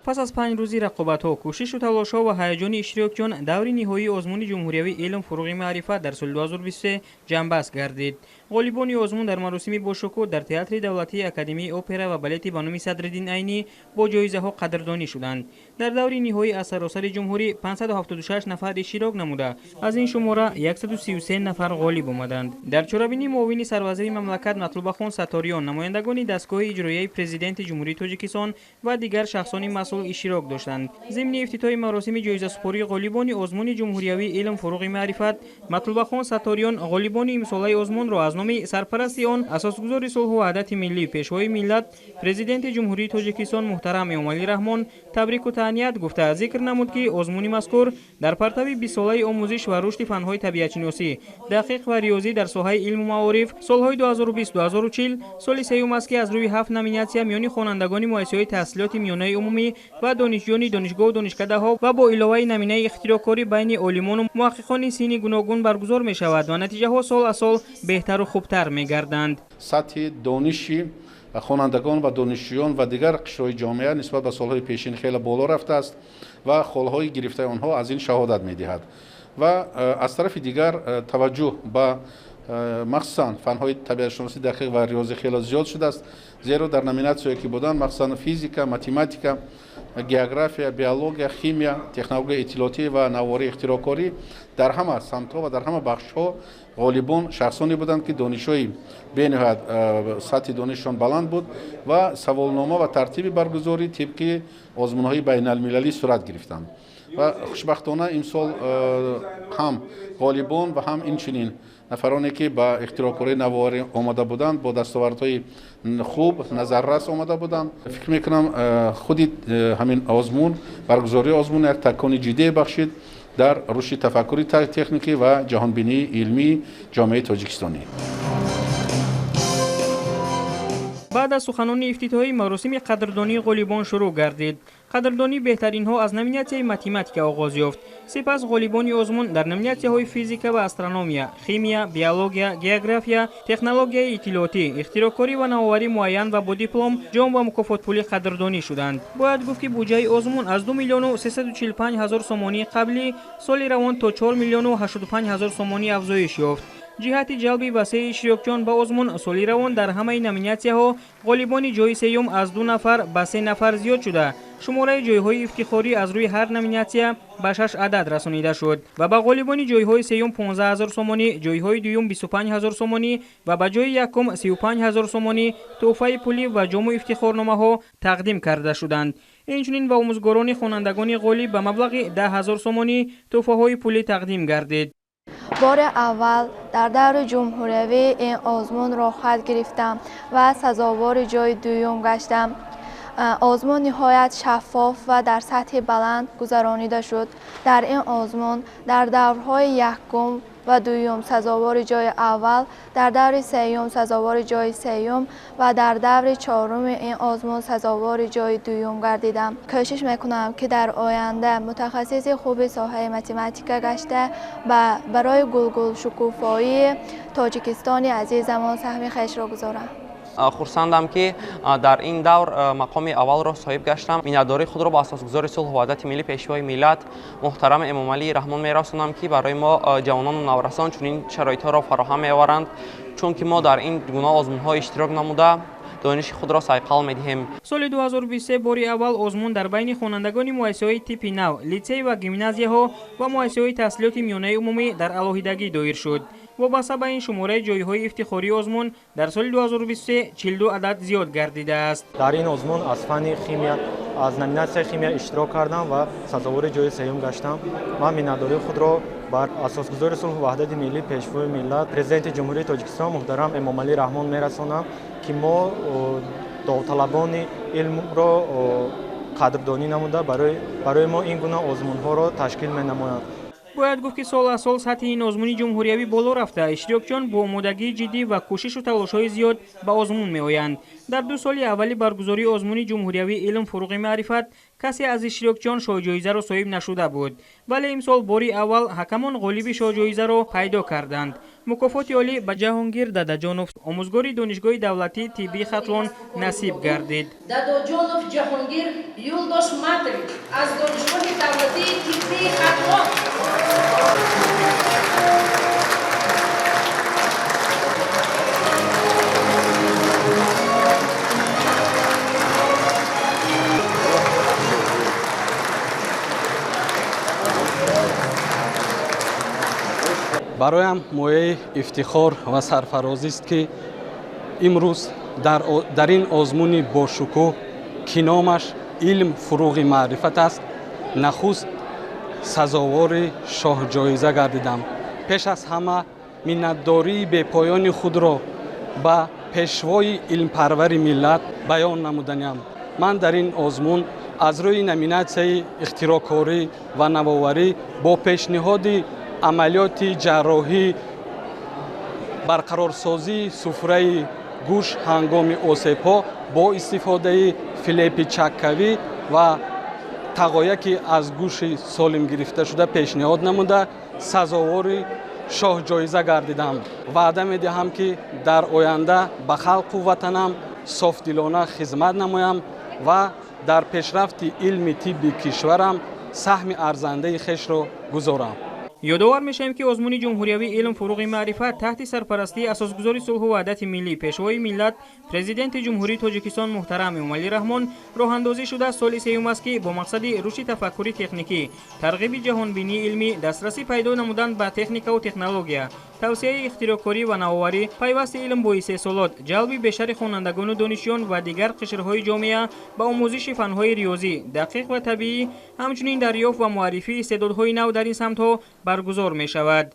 پس از 5 روزی رقابت‌ها، کوشش و تلاش‌ها و هیجان اشتراکیان، دور نهایی آزمون جمهوری علم فروغ معرفت در سال 2023 جنببست گردید. غالبان آزمون در مراسمی باشکوه در تئاتر دولتی اکادمی اپرا و بالت به نام صدرالدین عینی با جایزه‌ها قدردانی شدند. در دور نهایی از سراسر جمهوری 576 نفر اشتراک نموده، از این شماره 133 نفر غالب آمدند. در چرابینی معاون سروزیر مملکت مطلوب خان ستاریان، نمایندگان دستگاه اجرایی پرزیدنت جمهوری تاجیکستان و دیگر شخصان مسئول اشتراک داشتند. ضمن افتتاح مراسم جایزه سپاری غالبان آزمون جمهوری علم فروغ معرفت، مطلوب خان ستاریان غالبان امساله آزمون را از نام سرپرست آن اساسگزار صلح و وحدت ملی پیشوای ملت پرزیدنت جمهوری تاجیکستان محترم امامعلی رحمان تبریک و تهنیت گفته ذکر نمود که آزمون مذکور در پرتو 20 ساله آموزش و رشد فن‌های طبیعت شناسی، دقیق و ریاضی در ساحه علم و معارف، سالهای 2020-2040 سال سوم است که از روی 7 نامیناسیون میان خوانندگان مؤسسه‌های تحصیلات میانه عمومی و دانشجویان دانشگاه و دانشکده‌ها و با علاوه نمینه اختراعکاری بین عالمان و محققان سینی گوناگون برگزار می شود و نتیجه‌ها سال از سال بهتر و خوبتر می گردند. سطح دانشی خوانندگان و دانشجویان و دیگر قشرهای جامعه نسبت به سالهای پیشین خیلی بالا رفته است و خالهای گرفته آنها از این شهادت می‌دهد و از طرف دیگر توجه به مخصوصا فن‌های طبیعت شناسی دقیق و ریاضی خیلی زیاد شده است، زیرا در نامیناسی‌هایی که بودند مخصوصا فیزیکا، ماتماتیکا، گئوگرافیا، بیولوژی، شیمیا، تکنولوژی اطلاعاتی و نواری اختراعکاری در همه سمت‌ها و در همه بخش‌ها غالبان شخصانی بودند که دانش‌های به‌نهایت سطح دانششان بلند بود و سوالنامه و ترتیب برگزاری طبق آزمون‌های بین‌المللی صورت گرفتند و خوشبختانه امسال هم غالبان و هم اینچنین نفرانی که با اختراعکاری نواری آمده بودند با دستاوردهای خوب نظررس آمده بودند. فکر میکنم خودی همین آزمون برگزاری آزمون یک تکان جدی بخشید در رشد تفکری تکنیکی و جهانبینی علمی جامعه تاجیکستانی. بعد از سخنان افتتاحی مراسم قدردانی غالبان شروع گردید. قدردانی بهترین ها از نامیناسی‌های ماتماتیک آغاز یافت. سپس غالبان آزمون در نامیناسی‌های فیزیکا و استرونومیا، شیمیا، بیولوژی، گئوگرافیا، تکنولوژی اطلاعاتی، اختراعکاری و نوآوری معین و با دیپلم، جام و مکافات پولی قدردانی شدند. باید گفت که بودجه آزمون از 2,345,000 سومانی قبلی سال روان تا 4,085,000 سومانی افزایش یافت. جهت جلب وسیع اشتراکیان به آزمون سالی روان در همه نامیناسی‌ها غالبان جای سوم از 2 نفر به 3 نفر زیاد شده. شماره جایهای افتخاری از روی هر نامیناسیون به 6 عدد رسانیده شد و به غالبان جایهای سوم 15,000 سومانی، جایهای دوم 25,000 سومانی و به جای یکم 35,000 سومانی تحفه پولی و جام و افتخارنامه‌ها تقدیم کرده شدند. اینچنین به آموزگاران خوانندگان غالب به مبلغ 10,000 سومانی تحفه‌های پولی تقدیم گردید. بار اول در دور جمهوری این آزمون را خط گرفتم و سزاوار جای دوم گشتم. آزمون نهایت شفاف و در سطح بلند گذرانیده شد. در این آزمون در دورهای یکم و دوم سزاوار جای اول، در دور سوم سزاوار جای سوم و در دور چهارم این آزمون سزاوار جای دوم گردیدم. کوشش میکنم که در آینده متخصص خوب ساحه ماتماتیک گشته و برای گلگل شکوفایی تاجیکستان عزیزمان سهم خویش را گذارم. خرسندم که در این دور مقام اول را صاحب گشتم. مینداری خود را با اساسگزار صلح و وحدت ملی پیشوای ملت محترم امامعلی رحمان میرسانم که برای ما جوانان و نورسان چنین شرایط‌ها را فراهم می‌آورند، چون که ما در این گونه آزمون‌ها اشتراک نموده دانش خود را صیقل می‌دهیم. سال 2023 باری اول آزمون در بین خوانندگان مؤسسه‌های تیپ نو، لیسه و گیمنازیاها و مؤسسه‌های تحصیلات میانه عمومی در علاهیدگی دایر شد. وابسته به این شماره جایهای افتخاری آزمون در سال 2023 42 عدد زیاد گردیده است. در این آزمون از فن شیمیا از نامیناسیون شیمیا اشتراک کردم و سزاوار جای سوم گشتم. من مینداری خود را بر اساسگزار صلح و وحدت ملی پیشوای ملت پرزیدنت جمهوری تاجیکستان محترم امامعلی رحمان میرسانم که ما داوطلبان علم را قدردانی نموده برای ما این گونه آزمون ها را تشکیل می نمایند. باید گفت که سال از سال سطح این آزمون جمهوریوی بالا رفته. اشتراکچیان با آمادگی جدی و کوشش و تلاش‌های زیاد به آزمون می‌آیند. در 2 سال اولی برگزاری آزمون جمهوریوی علم فروغ معرفت کسی از اشتراکچیان شاه جایزه را صاحب نشده بود، ولی امسال باری اول حکمان غالب شاه جایزه را پیدا کردند. مکافات عالی به جهانگیر داداجانوف آموزگار دانشگاه دولتی طبی خطلان نصیب گردید. داداجانوف جهانگیر یولداش ماتری از دانشگاه دولتی طبی خطلان. برایم مویه افتخار و سرفرازی است که امروز در این آزمون باشکوه که نامش علم فروغ معرفت است نخست سزاوار شاه جایزه گردیدم. پیش از همه منتداری به پایان خود را به پیشوای علم پرور ملت بیان نمودنیم. من در این آزمون از روی نامیناسیون اختراعکاری و نوآوری با پیشنهاد عملیات جراحی برقرارسازی سفره گوش هنگام آسیب‌ها با استفاده فلیپ چکوی و تقایکی از گوش سالم گرفته شده پیشنهاد نموده سزاوار شاه جایزه گردیدم. وعده می‌دهم که در آینده به خلق و وطنم صافدلانه خدمت نمایم و در پیشرفت علم طب کشورم سهم ارزنده خویش را گذارم. یادآور میشیم که آزمون جمهوریوی علم فروغ معرفت تحت سرپرستی اساسگزار صلح و وحدت ملی پیشوای ملت پرزیدنت جمهوری تاجیکستان محترم امومالی رحمان راه اندازی شده سال سیوم است که با مقصد رشد تفکری تکنیکی، ترغیب جهانبینی علمی، دسترسی پیدا نمودن به تکنیک و تکنولوژیا، توسعه اختراعکاری و نوآوری، پیوست علم با استحصالات، جلب بیشتر خوانندگان و دانشجویان و دیگر قشرهای جامعه به آموزش فنهای ریاضی دقیق و طبیعی، همچنین دریافت و معرفی استعدادهای نو در این سمت‌ها برگزار می شود.